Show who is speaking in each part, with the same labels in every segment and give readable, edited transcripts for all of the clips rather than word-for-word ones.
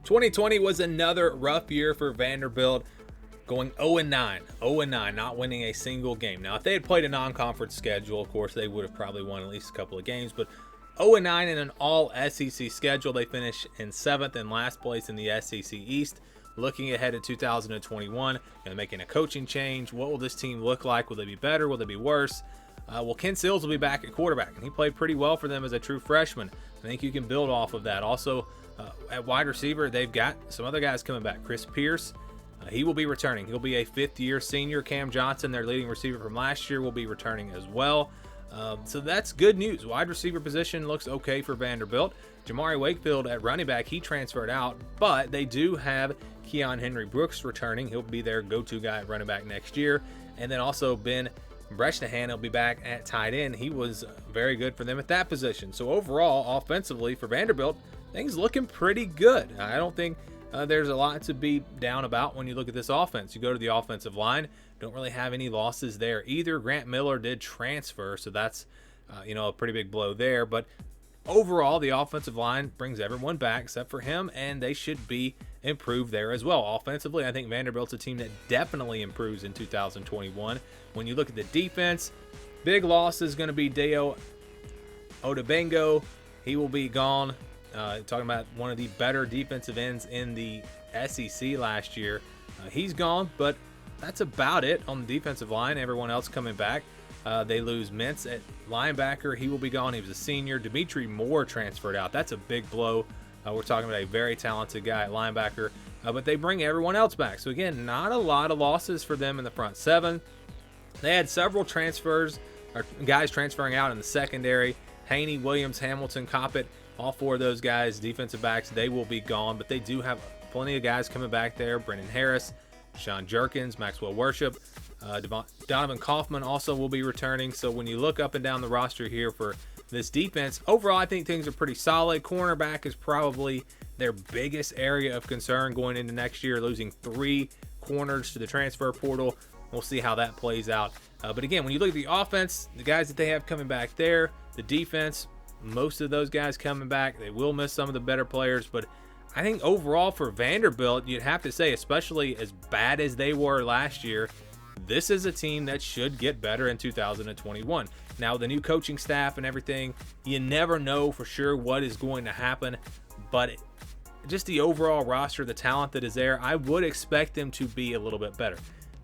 Speaker 1: 2020 was another rough year for Vanderbilt, going 0-9, 0-9, not winning a single game. Now, if they had played a non-conference schedule, of course, they would have probably won at least a couple of games, but 0-9 in an all-SEC schedule. They finished in 7th and last place in the SEC East. Looking ahead to 2021, making a coaching change. What will this team look like? Will they be better? Will they be worse? Well, Ken Seals will be back at quarterback, and he played pretty well for them as a true freshman. I think you can build off of that. Also, at wide receiver, they've got some other guys coming back. Chris Pierce, he will be returning. He'll be a fifth-year senior. Cam Johnson, their leading receiver from last year, will be returning as well. So that's good news. Wide receiver position looks okay for Vanderbilt. Jamari Wakefield at running back, he transferred out, but they do have Keon Henry Brooks returning. He'll be their go-to guy at running back next year. And then also Ben Bresnahan will be back at tight end. He was very good for them at that position. So overall, offensively for Vanderbilt, things looking pretty good. I don't think there's a lot to be down about when you look at this offense. You go to the offensive line, don't really have any losses there either. Grant Miller did transfer, so that's a pretty big blow there. But overall, the offensive line brings everyone back except for him, and they should be improved there as well. Offensively, I think Vanderbilt's a team that definitely improves in 2021. When you look at the defense, big loss is going to be Deo Odebengo. He will be gone. Talking about one of the better defensive ends in the SEC last year. He's gone, but that's about it on the defensive line. Everyone else coming back. They lose Mintz at linebacker. He will be gone. He was a senior. Dimitri Moore transferred out. That's a big blow. We're talking about a very talented guy at linebacker. But they bring everyone else back. So, again, not a lot of losses for them in the front seven. They had several transfers, or guys transferring out in the secondary. Haney, Williams, Hamilton, Coppett, all four of those guys, defensive backs, they will be gone. But they do have plenty of guys coming back there. Brendan Harris, Sean Jerkins, Maxwell Worship, Donovan Kaufman also will be returning. So when you look up and down the roster here for this defense, overall I think things are pretty solid. Cornerback is probably their biggest area of concern going into next year, losing 3 corners to the transfer portal. We'll see how that plays out. But again, when you look at the offense, the guys that they have coming back there, the defense, most of those guys coming back. They will miss some of the better players, but I think overall for Vanderbilt, you'd have to say, especially as bad as they were last year, this is a team that should get better in 2021. Now, the new coaching staff and everything, you never know for sure what is going to happen, but just the overall roster, the talent that is there, I would expect them to be a little bit better.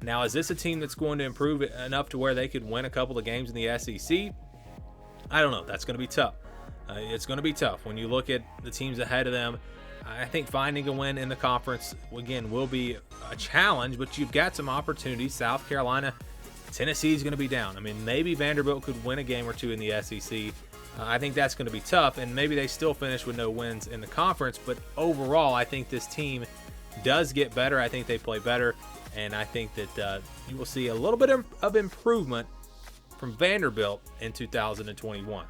Speaker 1: Now, is this a team that's going to improve enough to where they could win a couple of games in the SEC? I don't know. That's going to be tough. It's going to be tough when you look at the teams ahead of them. I think finding a win in the conference, again, will be a challenge, but you've got some opportunities. South Carolina, Tennessee is going to be down. I mean, maybe Vanderbilt could win a game or two in the SEC. I think that's going to be tough, and maybe they still finish with no wins in the conference, but overall, I think this team does get better. I think they play better, and I think that you will see a little bit of improvement from Vanderbilt in 2021.